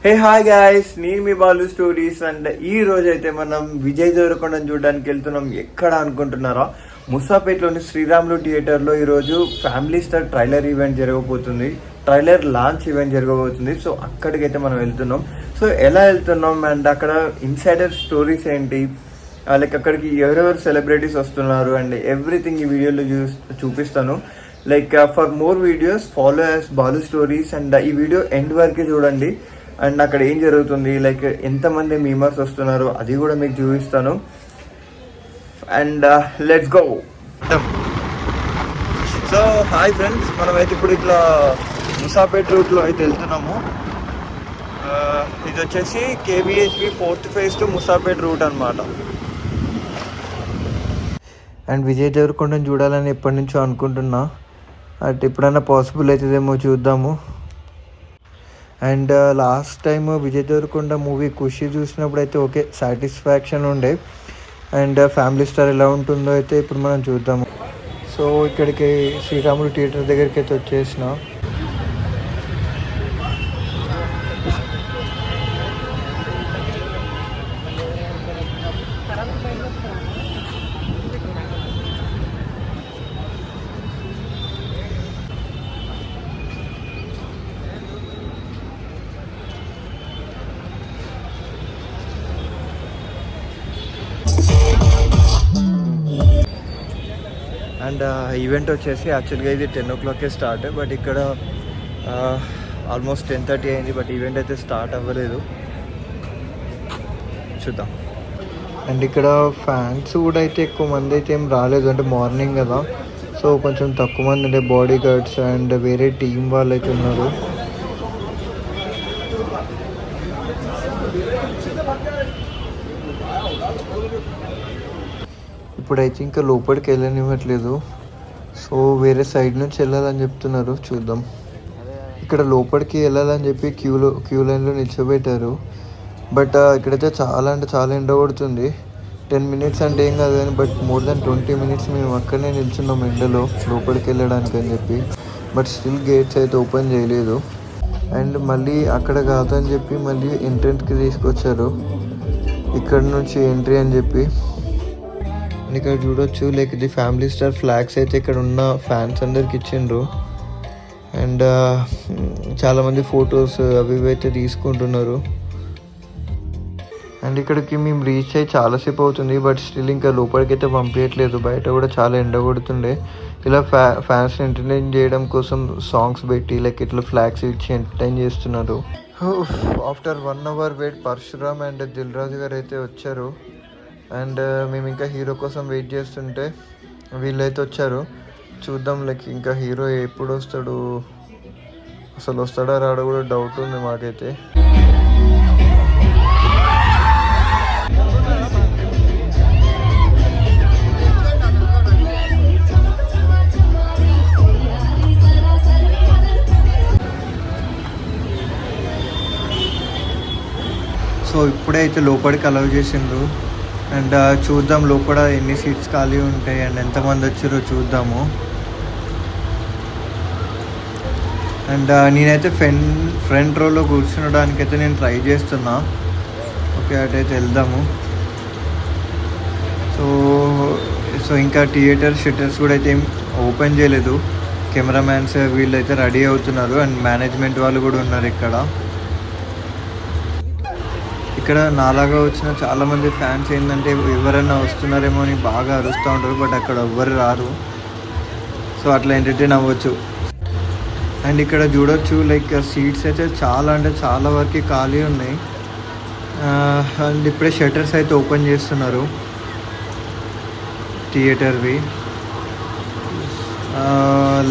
Hey hi guys, నేను మీ Balu stories. And ఈ రోజు అయితే మనం విజయ్ దేవరకొండను చూడడానికి వెళ్తున్నాం. ఎక్కడ అనుకుంటున్నారా? ముసాపేట్లోని శ్రీరాములు థియేటర్లో ఈరోజు ఫ్యామిలీ స్టార్ ట్రైలర్ ఈవెంట్ జరగబోతుంది. ట్రైలర్ లాంచ్ ఈవెంట్ జరగబోతుంది. సో అక్కడికైతే మనం వెళ్తున్నాం. సో ఎలా వెళ్తున్నాం అండ్ అక్కడ ఇన్సైడర్ స్టోరీస్ ఏంటి, లైక్ అక్కడికి ఎవరెవరు సెలబ్రిటీస్ వస్తున్నారు అండ్ ఎవ్రీథింగ్ ఈ వీడియోలో చూపిస్తాను. Like for more videos follow us Balu stories. And ఈ వీడియో ఎండ్ వరకే చూడండి. అండ్ అక్కడ ఏం జరుగుతుంది, లైక్ ఎంతమంది మీమర్స్ వస్తున్నారు అది కూడా మీకు చూపిస్తాను. And let's go. So hi friends, మనమైతే ఇప్పుడు ఇట్లా ముసాపేట్ రూట్లో అయితే వెళ్తున్నాము. ఇది వచ్చేసి KPHB 4th phase to Moosapet route అనమాట. అండ్ విజయ్ దేవరకొండను చూడాలని ఎప్పటి నుంచో అనుకుంటున్నా. అటు ఎప్పుడైనా పాసిబుల్ అవుతుందేమో చూద్దాము. And last time Vijay Deverakonda movie Kushi చూసినప్పుడు అయితే ఓకే సాటిస్ఫాక్షన్ ఉండే. అండ్ ఫ్యామిలీ స్టార్ ఎలా ఉంటుందో అయితే ఇప్పుడు మనం చూద్దాము. సో ఇక్కడికి శ్రీరాములు థియేటర్ దగ్గరికి అయితే వచ్చేసిన. అండ్ ఈవెంట్ వచ్చేసి యాక్చువల్గా ఇది 10 o'clock స్టార్ట్, బట్ ఇక్కడ ఆల్మోస్ట్ 10:30 అయింది. బట్ ఈవెంట్ అయితే స్టార్ట్ అవ్వలేదు, చూద్దాం. అండ్ ఇక్కడ ఫ్యాన్స్ కూడా అయితే ఎక్కువ మంది అయితే ఏం రాలేదు, అంటే మార్నింగ్ కదా. సో కొంచెం తక్కువ మంది ఉండే బాడీ గార్డ్స్ అండ్ వేరే టీం వాళ్ళు అయితే ఉన్నారు. ఇప్పుడైతే ఇంకా లోపలికి వెళ్ళనివ్వట్లేదు. సో వేరే సైడ్ నుంచి వెళ్ళాలని చెప్తున్నారు, చూద్దాం. ఇక్కడ లోపలికి వెళ్ళాలని చెప్పి క్యూ లైన్లో నిల్చోబెట్టారు. బట్ ఇక్కడైతే చాలా అంటే చాలా ఎండ కొడుతుంది. 10 minutes అంటే ఏం కాదు కానీ బట్ మోర్ దెన్ 20 minutes మేము అక్కడనే నిల్చున్నాం ఎండలో లోపలికి వెళ్ళడానికి అని చెప్పి. బట్ స్టిల్ గేట్స్ అయితే ఓపెన్ చేయలేదు. అండ్ మళ్ళీ అక్కడ కాదని చెప్పి మళ్ళీ ఎంట్రెన్స్కి తీసుకొచ్చారు, ఇక్కడ నుంచి ఎంట్రీ అని చెప్పి. ఇక్కడ చూడొచ్చు, లైక్ ఇది ఫ్యామిలీ స్టార్ ఫ్లాగ్స్ అయితే ఇక్కడ ఉన్న ఫ్యాన్స్ అందరికి ఇచ్చిండ్రు. అండ్ చాలామంది ఫొటోస్ అవి ఇవి అయితే తీసుకుంటున్నారు. అండ్ ఇక్కడికి మేము రీచ్ అయ్యి చాలాసేపు అవుతుంది, బట్ స్టిల్ ఇంకా లోపలికి అయితే పంపించట్లేదు. బయట కూడా చాలా ఎండ కొడుతుండే. ఇలా ఫ్యాన్స్ని ఎంటర్టైన్ చేయడం కోసం సాంగ్స్ పెట్టి లైక్ ఇట్లా ఫ్లాగ్స్ ఇచ్చి ఎంటర్టైన్ చేస్తున్నారు. After 1 hour wait Parasuram and Dil Raju గారు అయితే వచ్చారు. అండ్ మేము ఇంకా హీరో కోసం వెయిట్ చేస్తుంటే వీళ్ళైతే వచ్చారు. చూద్దాం, లైక్ ఇంకా హీరో ఎప్పుడు వస్తాడు, అసలు వస్తాడా రాడో కూడా డౌట్ ఉంది మాకైతే. సో ఇప్పుడే అయితే లోపలికి అలౌ చేసిండ్రు. అండ్ చూద్దాం లోపల ఎన్ని సీట్స్ ఖాళీ ఉంటాయి అండ్ ఎంతమంది వచ్చారో చూద్దాము. అండ్ నేనైతే ఫ్రంట్ రోలో కూర్చునడానికైతే నేను ట్రై చేస్తున్నా. ఓకే, అటైతే వెళ్దాము. సో ఇంకా థియేటర్ షట్టర్స్ కూడా అయితే ఏం ఓపెన్ చేయలేదు. కెమెరామ్యాన్స్ వీళ్ళు అయితే రెడీ అవుతున్నారు అండ్ మేనేజ్మెంట్ వాళ్ళు కూడా ఉన్నారు ఇక్కడ. ఇక్కడ నాలాగా వచ్చిన చాలామంది ఫ్యాన్స్ ఏంటంటే ఎవరైనా వస్తున్నారేమో అని బాగా అరుస్తూ ఉంటారు, బట్ అక్కడ ఎవ్వరు రారు. సో అట్లా ఎంటర్టైన్ అవ్వచ్చు. అండ్ ఇక్కడ చూడొచ్చు, లైక్ సీట్స్ అయితే చాలా అంటే చాలా వరకు ఖాళీ ఉన్నాయి. అండ్ ఇప్పుడే షట్టర్స్ అయితే ఓపెన్ చేస్తున్నారు థియేటర్వి.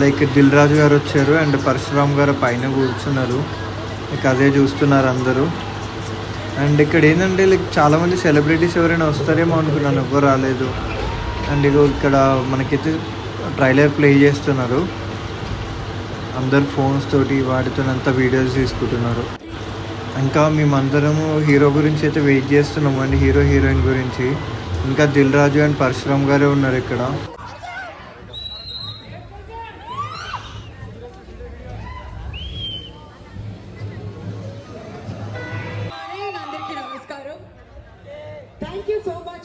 లైక్ దిల్ రాజు గారు వచ్చారు అండ్ పరశురామ్ గారు పైన కూర్చున్నారు. లైక్ అదే చూస్తున్నారు అందరూ. అండ్ ఇక్కడ ఏంటంటే లైక్ చాలామంది సెలబ్రిటీస్ ఎవరైనా వస్తారేమో అనుకున్నాను, ఎవ్వరు రాలేదు. అండ్ ఇగో ఇక్కడ మనకైతే ట్రైలర్ ప్లే చేస్తున్నారు. అందరు ఫోన్స్ తోటి వాటితోనంతా వీడియోస్ తీసుకుంటున్నారు. ఇంకా మేమందరము హీరో గురించి అయితే వెయిట్ చేస్తున్నాము అండి, హీరో హీరోయిన్ గురించి. ఇంకా దిల్ రాజు అండ్ పరశురామ్ గారే ఉన్నారు ఇక్కడ.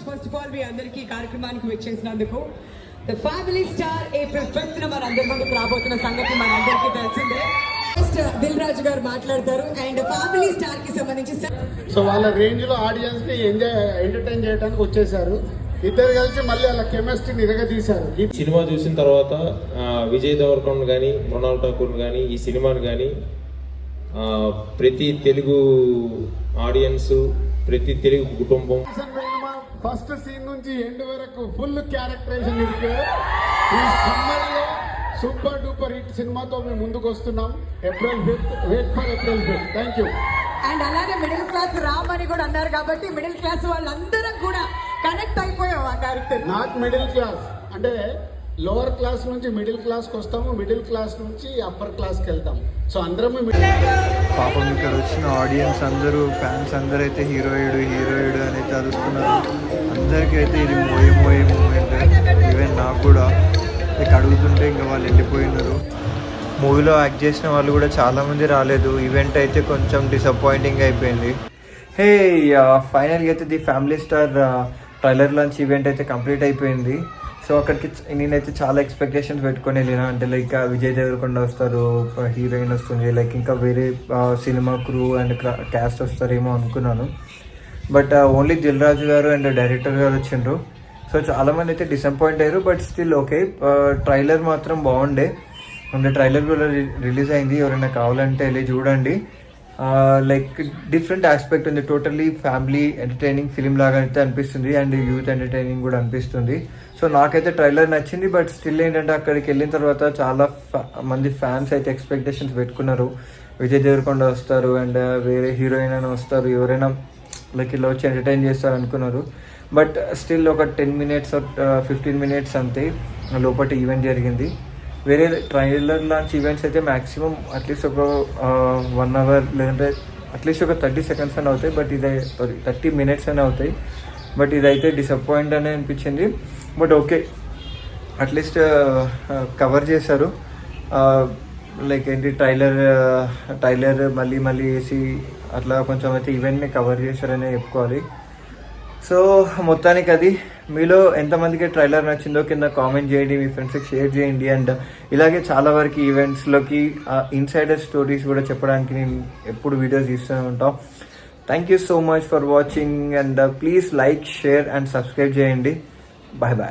ఫస్ట్ ఆఫ్ ఆల్ మీ అందరికీ కార్యక్రమానికి వచ్చేసినందుకు. The Family Star April 5th మన అందరి ముందుకు రాబోతున్న సంగతి మన అందరికీ తెలిసిందే. ఫస్ట్ దిల్ రాజు గారు మాట్లాడతారు అండ్ ఫ్యామిలీ స్టార్ కి సంబంధించి సో వాళ్ళ రేంజ్ లో ఆడియన్స్ ని ఎంటర్టైన్ చేయడానికి వచ్చేసారు. ఇద్దరు కలిసి మళ్ళీ వాళ్ళ కెమిస్ట్రీని ఇరగదీశారు. ఈ సినిమా చూసిన తర్వాత విజయ్ దేవరకొండ కానీ మృణాల్ ఠాకూర్ కానీ ఈ సినిమాని కానీ ప్రతి తెలుగు ఆడియన్స్, ప్రతి తెలుగు కుటుంబం ఫస్ట్ సీన్ నుంచి ఎండ్ వరకు ఫుల్ క్యారెక్టరైజేషన్ ఇచ్చారు. ఈ సమ్మర్ లో సూపర్ డూపర్ హిట్ సినిమాతో మేము ముందుకు వస్తున్నాం. April 5th, wait for April 5th. Thank you. And అలాగే మిడిల్ క్లాస్ రామ్ అని కూడా అన్నారు కాబట్టి మిడిల్ క్లాస్ వాళ్ళందరం కూడా కనెక్ట్ అయిపోయాం ఆ క్యారెక్టర్. నాట్ మిడిల్ క్లాస్ అంటే లోవర్ క్లాస్ నుంచి మిడిల్ క్లాస్కి వస్తాము, మిడిల్ క్లాస్ నుంచి అప్పర్ క్లాస్కి వెళ్తాం. సో అందరము పాపం ఇక్కడ వచ్చిన ఆడియన్స్ అందరూ, ఫ్యాన్స్ అందరూ అయితే హీరోయిడ్ అని అయితే అరుస్తున్నారు. అందరికీ అయితే ఇది మోయే మూమెంట్. ఈవెన్ నాకు కూడా లైక్ అడుగుతుంటే ఇంకా వాళ్ళు వెళ్ళిపోయినారు. మూవీలో యాక్ట్ చేసిన వాళ్ళు కూడా చాలామంది రాలేదు. ఈవెంట్ అయితే కొంచెం డిసప్పాయింటింగ్ అయిపోయింది. హే ఫైనల్గా అయితే the family star trailer launch event అయితే కంప్లీట్ అయిపోయింది. సో అక్కడికి నేనైతే చాలా ఎక్స్పెక్టేషన్స్ పెట్టుకొని వెళ్ళినా. అంటే లైక్ విజయ్ దేవరకొండ వస్తారు, హీరోయిన్ వస్తుంది, లైక్ ఇంకా వేరే సినిమా క్రూ అండ్ క్యాస్ట్ వస్తారేమో అనుకున్నాను. బట్ ఓన్లీ దిల్ రాజు గారు అండ్ డైరెక్టర్ గారు వచ్చిండ్రు. సో చాలామంది అయితే డిసప్పాయింట్ అయ్యారు. But still okay. ట్రైలర్ మాత్రం బాగుండే. అండ్ ట్రైలర్ కూడా రిలీజ్ అయింది. ఎవరైనా కావాలంటే వెళ్ళి చూడండి. లైక్ డిఫరెంట్ ఆస్పెక్ట్ ఉంది. టోటల్లీ ఫ్యామిలీ ఎంటర్టైనింగ్ ఫిలిం లాగా అయితే అనిపిస్తుంది అండ్ యూత్ ఎంటర్టైనింగ్ కూడా అనిపిస్తుంది. సో నాకైతే ట్రైలర్ నచ్చింది. బట్ స్టిల్ ఏంటంటే అక్కడికి వెళ్ళిన తర్వాత చాలా మంది ఫ్యాన్స్ అయితే ఎక్స్పెక్టేషన్స్ పెట్టుకున్నారు. విజయ్ దేవరకొండ వస్తారు అండ్ వేరే హీరోయిన్ అయినా వస్తారు, ఎవరైనా లైక్ ఇలా వచ్చి ఎంటర్టైన్ చేస్తారు అనుకున్నారు. బట్ స్టిల్ ఒక 10 minutes 15 minutes అంతే లోపల ఈవెంట్ జరిగింది. వేరే ట్రైలర్ లాంచ్ ఈవెంట్స్ అయితే మ్యాక్సిమం అట్లీస్ట్ ఒక 1 hour లేదంటే అట్లీస్ట్ ఒక 30 seconds అని అవుతాయి. బట్ ఇది 30 minutes అని అవుతాయి. బట్ ఇదైతే డిసప్పాయింట్ అనే అనిపించింది. బట్ ఓకే, అట్లీస్ట్ కవర్ చేశారు. లైక్ ఏంటి ట్రైలర్ మళ్ళీ వేసి అట్లా కొంచెం అయితే ఈవెంట్ని కవర్ చేశారనే చెప్పుకోవాలి. సో మొత్తానికి అది. మీలో ఎంతమందికి ట్రైలర్ నచ్చిందో కింద కామెంట్ చేయండి, మీ ఫ్రెండ్స్కి షేర్ చేయండి. అండ్ ఇలాగే చాలా వరకు ఈవెంట్స్లోకి ఇన్సైడర్ స్టోరీస్ కూడా చెప్పడానికి నేను ఎప్పుడు వీడియోస్ తీస్తూనే ఉంటాం. Thank you so much for watching and please like, share and subscribe చేయండి. Bye bye.